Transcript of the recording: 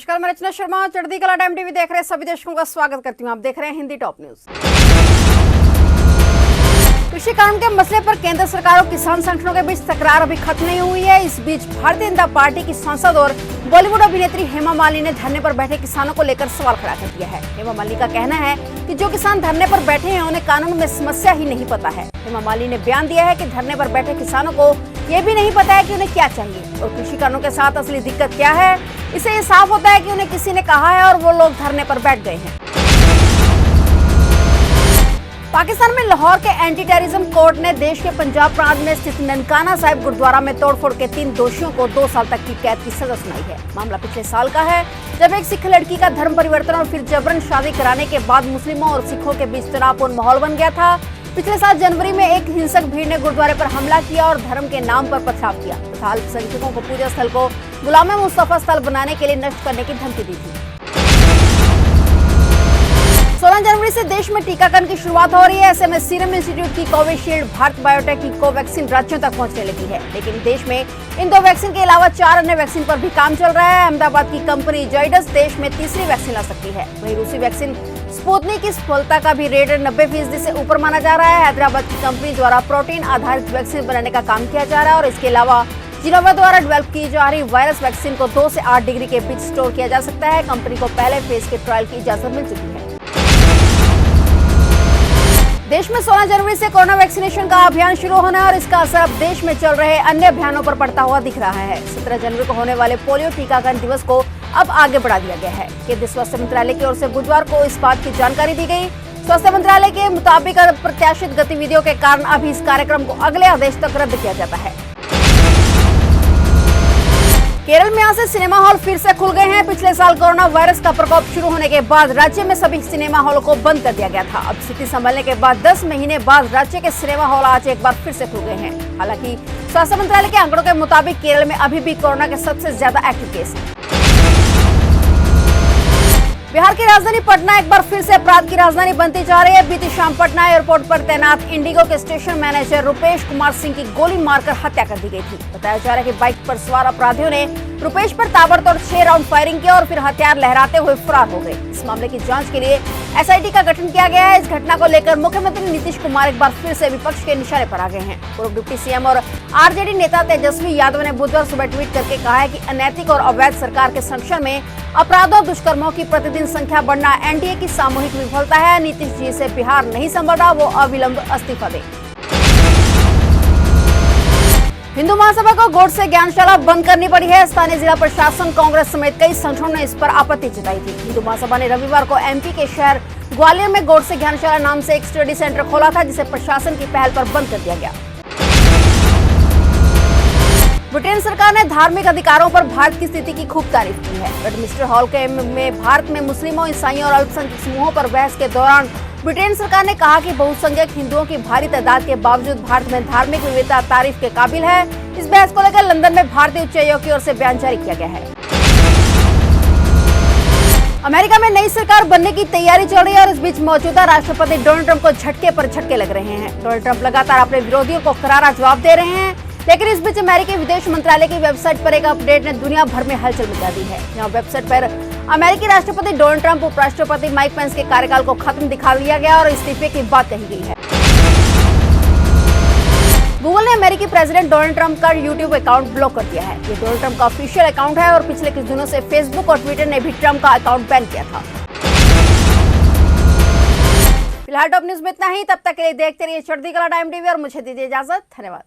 नमस्कार, मैं रचना शर्मा। चढ़ती कला टाइम टीवी देख रहे सभी दर्शकों का स्वागत करती हूँ। आप देख रहे हैं हिंदी टॉप न्यूज। कृषि कानून के मसले पर केंद्र सरकार और किसान संगठनों के बीच तकरार अभी खत्म नहीं हुई है। इस बीच भारतीय जनता पार्टी की सांसद और बॉलीवुड अभिनेत्री हेमा मालिनी ने धरने पर बैठे किसानों को लेकर सवाल खड़ा कर दिया है। हेमा मालिनी का कहना है कि जो किसान धरने पर बैठे हैं उन्हें कानून में समस्या ही नहीं पता है। हेमा मालिनी ने बयान दिया है कि धरने पर बैठे किसानों को ये भी नहीं पता है कि उन्हें क्या चाहिए और कृषि कानून के साथ असली दिक्कत क्या है। इससे ये साफ होता है कि उन्हें किसी ने कहा है और वो लोग धरने पर बैठ गए हैं। पाकिस्तान में लाहौर के एंटी टेररिज्म कोर्ट ने देश के पंजाब प्रांत में स्थित ननकाना साहिब गुरुद्वारा में तोड़फोड़ के 3 दोषियों को 2 साल तक की कैद की सजा सुनाई है। मामला पिछले साल का है, जब एक सिख लड़की का धर्म परिवर्तन और फिर जबरन शादी कराने के बाद मुस्लिमों और सिखों के बीच तनावपूर्ण माहौल बन गया था। पिछले साल जनवरी में एक हिंसक भीड़ ने गुरुद्वारे पर हमला किया और धर्म के नाम पर पथराव किया तथा अल्पसंख्यकों को पूजा स्थल को गुलाम मुस्तफा स्थल बनाने के लिए नष्ट करने की धमकी दी थी। 16 जनवरी से देश में टीकाकरण की शुरुआत हो रही है। ऐसे में सीरम इंस्टीट्यूट की कोविशील्ड, भारत बायोटेक की कोवैक्सीन राज्यों तक पहुंचने लगी है, लेकिन देश में इन 2 वैक्सीन के अलावा 4 अन्य वैक्सीन पर भी काम चल रहा है। अहमदाबाद की कंपनी जाइडस देश में तीसरी वैक्सीन ला सकती है। वहीं रूसी वैक्सीन स्पुतनिक की सफलता का भी रेट 90% से ऊपर माना जा रहा है। हैदराबाद की कंपनी द्वारा प्रोटीन आधारित वैक्सीन बनाने का काम किया जा रहा है और इसके अलावा जिनोवा द्वारा डेवलप की जा रही वायरस वैक्सीन को 2 से 8 डिग्री के बीच स्टोर किया जा सकता है। कंपनी को पहले फेज के ट्रायल की इजाजत मिल चुकी है। देश में 16 जनवरी से कोरोना वैक्सीनेशन का अभियान शुरू होना है और इसका असर अब देश में चल रहे अन्य अभियानों पर पड़ता हुआ दिख रहा है। 17 जनवरी को होने वाले पोलियो टीकाकरण दिवस को अब आगे बढ़ा दिया गया है। केंद्रीय स्वास्थ्य मंत्रालय की ओर से बुधवार को इस बात की जानकारी दी गई। स्वास्थ्य मंत्रालय के मुताबिक अप्रत्याशित गतिविधियों के कारण अभी इस कार्यक्रम को अगले आदेश तक रद्द किया जाता है। केरल में आज से सिनेमा हॉल फिर से खुल गए हैं। पिछले साल कोरोना वायरस का प्रकोप शुरू होने के बाद राज्य में सभी सिनेमा हॉलों को बंद कर दिया गया था। अब स्थिति संभलने के बाद 10 महीने बाद राज्य के सिनेमा हॉल आज एक बार फिर से खुल गए हैं। हालांकि स्वास्थ्य मंत्रालय के आंकड़ों के मुताबिक केरल में अभी भी कोरोना के सबसे ज्यादा एक्टिव केस हैं। बिहार की राजधानी पटना एक बार फिर से अपराध की राजधानी बनती जा रही है। बीती शाम पटना एयरपोर्ट पर तैनात इंडिगो के स्टेशन मैनेजर रुपेश कुमार सिंह की गोली मारकर हत्या कर दी गई थी। बताया जा रहा है कि बाइक पर सवार अपराधियों ने रुपेश पर ताबड़तोड़ 6 राउंड फायरिंग किया और फिर हथियार लहराते हुए फरार हो गए। इस मामले की जांच के लिए एसआईटी का गठन किया गया है। इस घटना को लेकर मुख्यमंत्री नीतीश कुमार एक बार फिर से विपक्ष के निशाने पर आ गए हैं। पूर्व डिप्टी सीएम और आरजेडी नेता तेजस्वी यादव ने बुधवार सुबह ट्वीट करके कहा है कि अनैतिक और अवैध सरकार के संरक्षण में अपराधों और दुष्कर्मों की प्रतिदिन संख्या बढ़ना एनडीए की सामूहिक विफलता है। नीतीश जी से बिहार नहीं संभल रहा, वो अविलंब इस्तीफा दे। हिंदू महासभा को गोडसे ज्ञानशाला बंद करनी पड़ी है। स्थानीय जिला प्रशासन, कांग्रेस समेत कई संगठनों ने इस पर आपत्ति जताई थी। हिंदू महासभा ने रविवार को एमपी के शहर ग्वालियर में गोडसे ज्ञानशाला नाम से एक स्टडी सेंटर खोला था, जिसे प्रशासन की पहल पर बंद कर दिया गया। ब्रिटेन सरकार ने धार्मिक अधिकारों पर भारत की स्थिति की खूब तारीफ की है। वेस्टमिंस्टर हॉल में भारत में मुस्लिमों, ईसाइयों और अल्पसंख्यक समूहों पर बहस के दौरान ब्रिटेन सरकार ने कहा कि बहुसंख्यक हिंदुओं की भारी तादाद के बावजूद भारत में धार्मिक विविधता तारीफ के काबिल है। इस बहस को लेकर लंदन में भारतीय उच्चायोग की ओर से बयान जारी किया गया है। अमेरिका में नई सरकार बनने की तैयारी चल रही है और इस बीच मौजूदा राष्ट्रपति डोनाल्ड ट्रंप को झटके पर झटके लग रहे हैं। डोनाल्ड ट्रंप लगातार अपने विरोधियों को करारा जवाब दे रहे हैं, लेकिन इस बीच अमेरिकी विदेश मंत्रालय की वेबसाइट पर एक अपडेट ने दुनिया भर में हलचल मचा दी है। यहाँ वेबसाइट पर अमेरिकी राष्ट्रपति डोनाल्ड ट्रंप, उपराष्ट्रपति माइक पेंस के कार्यकाल को खत्म दिखा दिया गया और इस्तीफे की बात कही गई है। गूगल ने अमेरिकी प्रेसिडेंट डोनाल्ड ट्रंप का यूट्यूब अकाउंट ब्लॉक कर दिया है। ये डोनाल्ड ट्रंप का ऑफिशियल अकाउंट है और पिछले कुछ दिनों से फेसबुक और ट्विटर ने भी ट्रंप का अकाउंट बैन किया था। फिलहाल टॉप न्यूज में इतना ही। तब तक के लिए देखते रहिए चढ़ती कला टाइम टीवी और मुझे दीजिए इजाजत। धन्यवाद।